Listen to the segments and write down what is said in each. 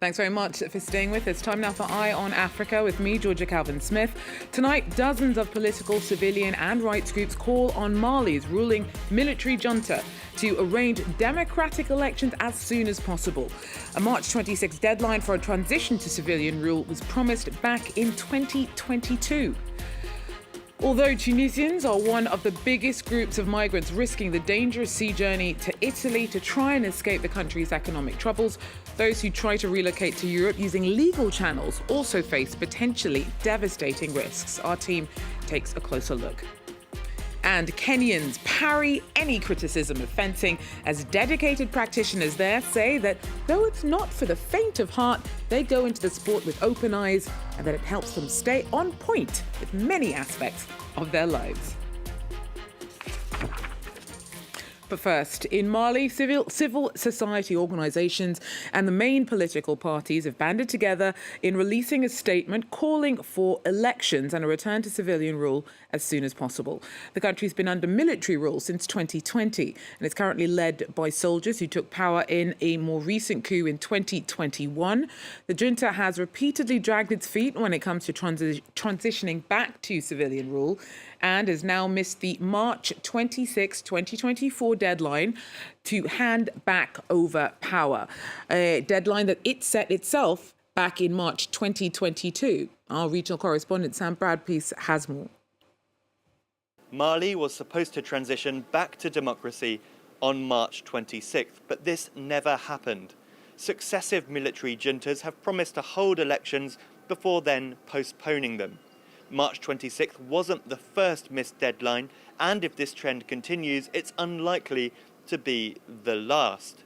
Thanks very much for staying with us. Time now for Eye on Africa with me, Georgia Calvin-Smith. Tonight, dozens of political, civilian and rights groups call on Mali's ruling military junta to arrange democratic elections as soon as possible. A March 26 deadline for a transition to civilian rule was promised back in 2022. Although Tunisians are one of the biggest groups of migrants risking the dangerous sea journey to Italy to try and escape the country's economic troubles, those who try to relocate to Europe using legal channels also face potentially devastating risks. Our team takes a closer look. And Kenyans parry any criticism of fencing as dedicated practitioners there say that though it's not for the faint of heart, they go into the sport with open eyes and that it helps them stay on point with many aspects of their lives. But first, in Mali, civil society organisations and the main political parties have banded together in releasing a statement calling for elections and a return to civilian rule as soon as possible. The country's been under military rule since 2020 and is currently led by soldiers who took power in a more recent coup in 2021. The junta has repeatedly dragged its feet when it comes to transitioning back to civilian rule and has now missed the March 26, 2024 deadline to hand back over power, a deadline that it set itself back in March 2022. Our regional correspondent Sam Bradpiece has more. Mali was supposed to transition back to democracy on March 26th, but this never happened. Successive military juntas have promised to hold elections before then postponing them. March 26th wasn't the first missed deadline, and if this trend continues, it's unlikely to be the last.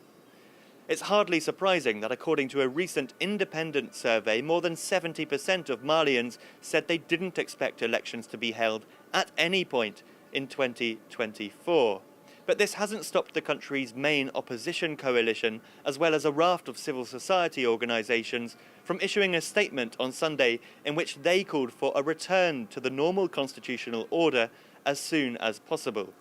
It's hardly surprising that according to a recent independent survey, more than 70% of Malians said they didn't expect elections to be held at any point in 2024. But this hasn't stopped the country's main opposition coalition, as well as a raft of civil society organisations, from issuing a statement on Sunday in which they called for a return to the normal constitutional order as soon as possible.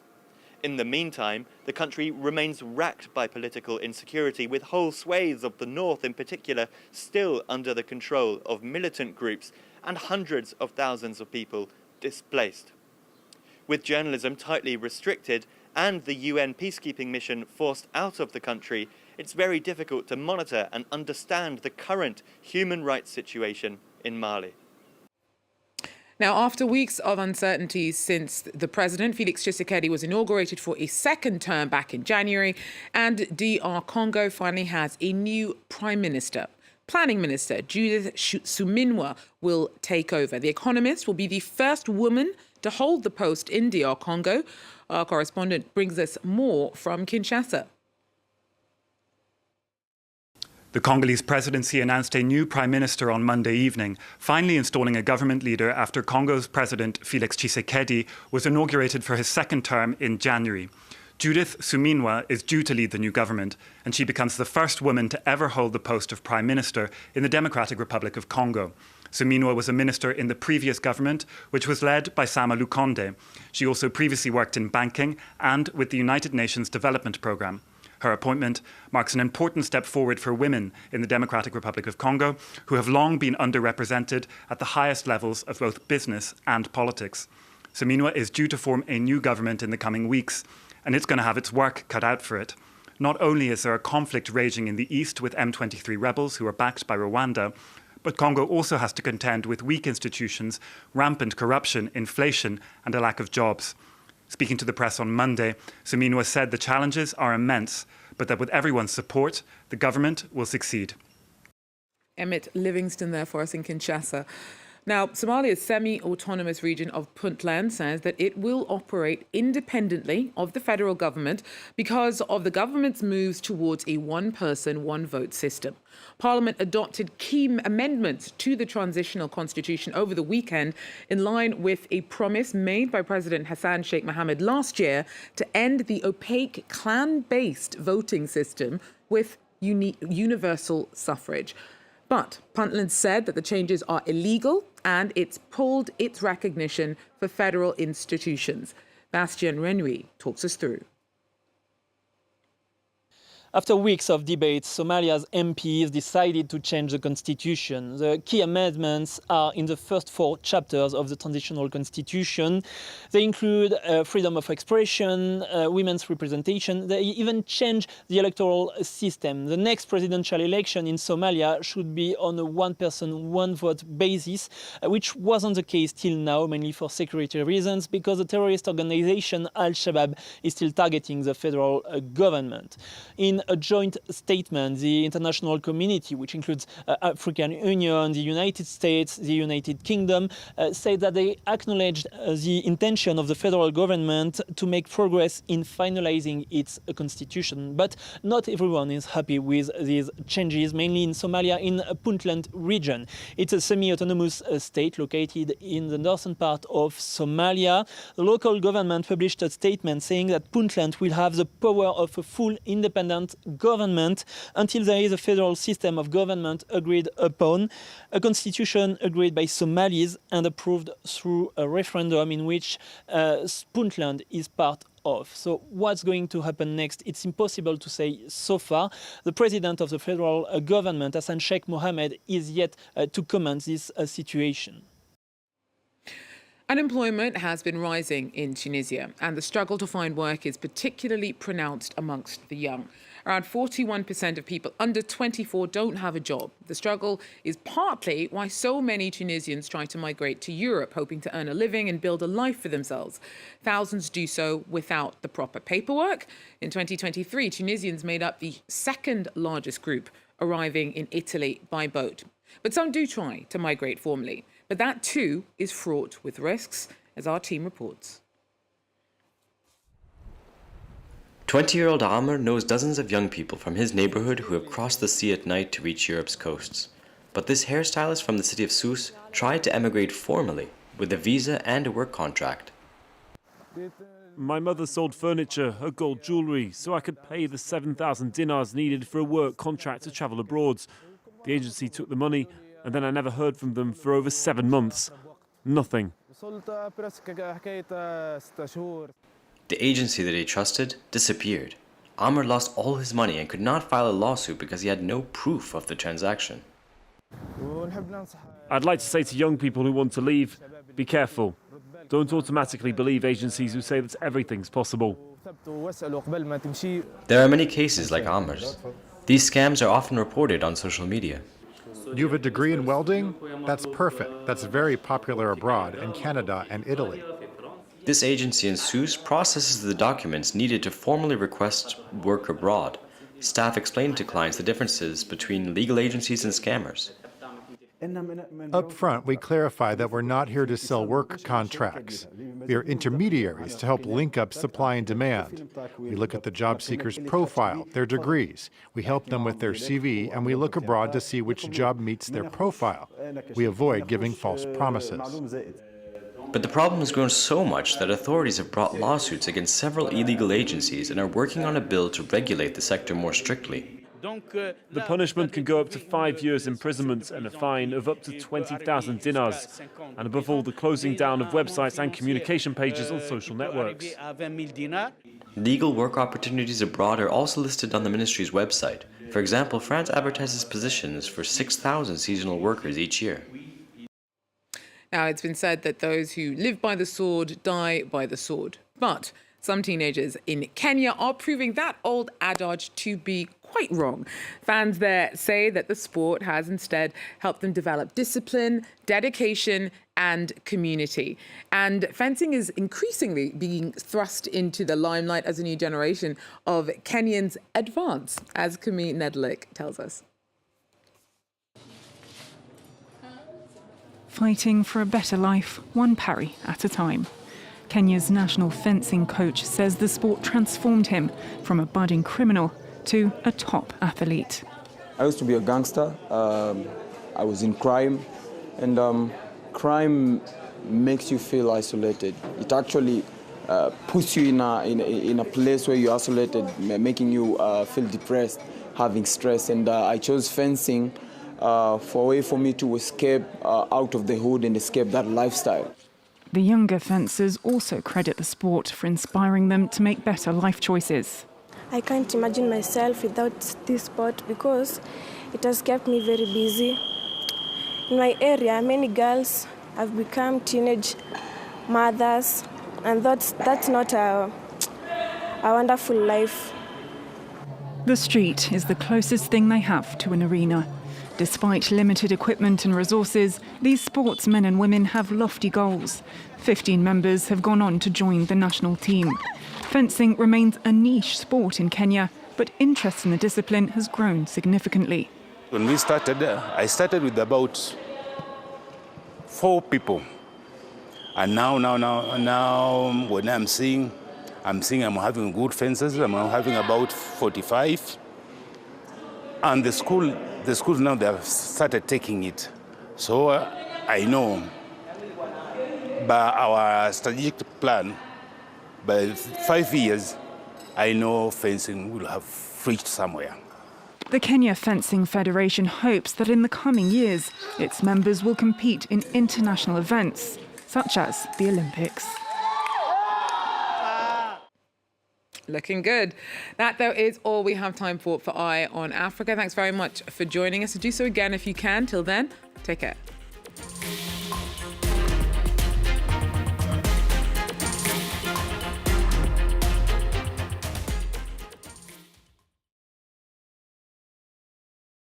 In the meantime, the country remains racked by political insecurity, with whole swathes of the north in particular still under the control of militant groups and hundreds of thousands of people displaced. With journalism tightly restricted and the UN peacekeeping mission forced out of the country, it's very difficult to monitor and understand the current human rights situation in Mali. Now, after weeks of uncertainty since the president, Felix Tshisekedi, was inaugurated for a second term back in January, and DR Congo finally has a new prime minister. Planning Minister Judith Suminwa will take over. The Economist will be the first woman to hold the post in DR Congo. Our correspondent brings us more from Kinshasa. The Congolese presidency announced a new prime minister on Monday evening, finally installing a government leader after Congo's president Felix Tshisekedi was inaugurated for his second term in January. Judith Suminwa is due to lead the new government, and she becomes the first woman to ever hold the post of prime minister in the Democratic Republic of Congo. Suminwa was a minister in the previous government, which was led by Sama Lukonde. She also previously worked in banking and with the United Nations Development Programme. Her appointment marks an important step forward for women in the Democratic Republic of Congo, who have long been underrepresented at the highest levels of both business and politics. Suminwa is due to form a new government in the coming weeks, and it's going to have its work cut out for it. Not only is there a conflict raging in the east with M23 rebels who are backed by Rwanda, but Congo also has to contend with weak institutions, rampant corruption, inflation, and a lack of jobs. Speaking to the press on Monday, Suminwa said the challenges are immense, but that with everyone's support, the government will succeed. Emmett Livingston there for us in Kinshasa. Now, Somalia's semi-autonomous region of Puntland says that it will operate independently of the federal government because of the government's moves towards a one-person, one-vote system. Parliament adopted key amendments to the transitional constitution over the weekend in line with a promise made by President Hassan Sheikh Mohammed last year to end the opaque clan-based voting system with universal suffrage. But Puntland said that the changes are illegal and it's pulled its recognition for federal institutions. Bastien Renouy talks us through. After weeks of debate, Somalia's MPs decided to change the constitution. The key amendments are in the first 4 chapters of the transitional constitution. They include freedom of expression, women's representation. They even change the electoral system. The next presidential election in Somalia should be on a one-person, one-vote basis, which wasn't the case till now, mainly for security reasons, because the terrorist organization Al-Shabaab is still targeting the federal government. In a joint statement, the international community, which includes African Union, the United States, the United Kingdom, said that they acknowledged the intention of the federal government to make progress in finalizing its constitution. But not everyone is happy with these changes, mainly in Somalia, in Puntland region. It's a semi-autonomous state located in the northern part of Somalia. The local government published a statement saying that Puntland will have the power of a full independent government until there is a federal system of government agreed upon, a constitution agreed by Somalis and approved through a referendum in which Puntland is part of. So what's going to happen next? It's impossible to say so far. The president of the federal government, Hassan Sheikh Mohammed, is yet to comment this situation. Unemployment has been rising in Tunisia, and the struggle to find work is particularly pronounced amongst the young. Around 41% of people under 24 don't have a job. The struggle is partly why so many Tunisians try to migrate to Europe, hoping to earn a living and build a life for themselves. Thousands do so without the proper paperwork. In 2023, Tunisians made up the second largest group arriving in Italy by boat. But some do try to migrate formally. But that too is fraught with risks, as our team reports. 20-year-old Amr knows dozens of young people from his neighborhood who have crossed the sea at night to reach Europe's coasts. But this hairstylist from the city of Sousse tried to emigrate formally with a visa and a work contract. My mother sold furniture, her gold jewelry, so I could pay the 7,000 dinars needed for a work contract to travel abroad. The agency took the money, and then I never heard from them for over 7 months. Nothing. The agency that he trusted disappeared. Amr lost all his money and could not file a lawsuit because he had no proof of the transaction. I'd like to say to young people who want to leave, be careful. Don't automatically believe agencies who say that everything's possible. There are many cases like Amr's. These scams are often reported on social media. You have a degree in welding? That's perfect. That's very popular abroad in Canada and Italy. This agency in Sousse processes the documents needed to formally request work abroad. Staff explain to clients the differences between legal agencies and scammers. Up front, we clarify that we're not here to sell work contracts. We are intermediaries to help link up supply and demand. We look at the job seeker's profile, their degrees. We help them with their CV, and we look abroad to see which job meets their profile. We avoid giving false promises. But the problem has grown so much that authorities have brought lawsuits against several illegal agencies and are working on a bill to regulate the sector more strictly. The punishment can go up to 5 years imprisonment and a fine of up to 20,000 dinars, and above all, the closing down of websites and communication pages on social networks. Legal work opportunities abroad are also listed on the ministry's website. For example, France advertises positions for 6,000 seasonal workers each year. Now, it's been said that those who live by the sword die by the sword. But some teenagers in Kenya are proving that old adage to be quite wrong. Fans there say that the sport has instead helped them develop discipline, dedication, and community. And fencing is increasingly being thrust into the limelight as a new generation of Kenyans advance, as Kami Nedlik tells us. Fighting for a better life, one parry at a time. Kenya's national fencing coach says the sport transformed him from a budding criminal to a top athlete. I used to be a gangster. I was in crime, and crime makes you feel isolated. It actually puts you in a place where you're isolated, making you feel depressed, having stress. And I chose fencing for a way for me to escape out of the hood and escape that lifestyle. The younger fencers also credit the sport for inspiring them to make better life choices. I can't imagine myself without this sport because it has kept me very busy. In my area, many girls have become teenage mothers, and that's not a wonderful life. The street is the closest thing they have to an arena. Despite limited equipment and resources, these sportsmen and women have lofty goals. 15 members have gone on to join the national team. Fencing remains a niche sport in Kenya, but interest in the discipline has grown significantly. When we started, I started with about 4 people. And now when I'm seeing I'm having good fences. I'm having about 45. And the schools now, they have started taking it. So I know by our strategic plan, by 5 years, I know fencing will have reached somewhere. The Kenya Fencing Federation hopes that in the coming years, its members will compete in international events, such as the Olympics. Looking good. That, though, is all we have time for Eye on Africa. Thanks very much for joining us. Do so again if you can. Till then, take care.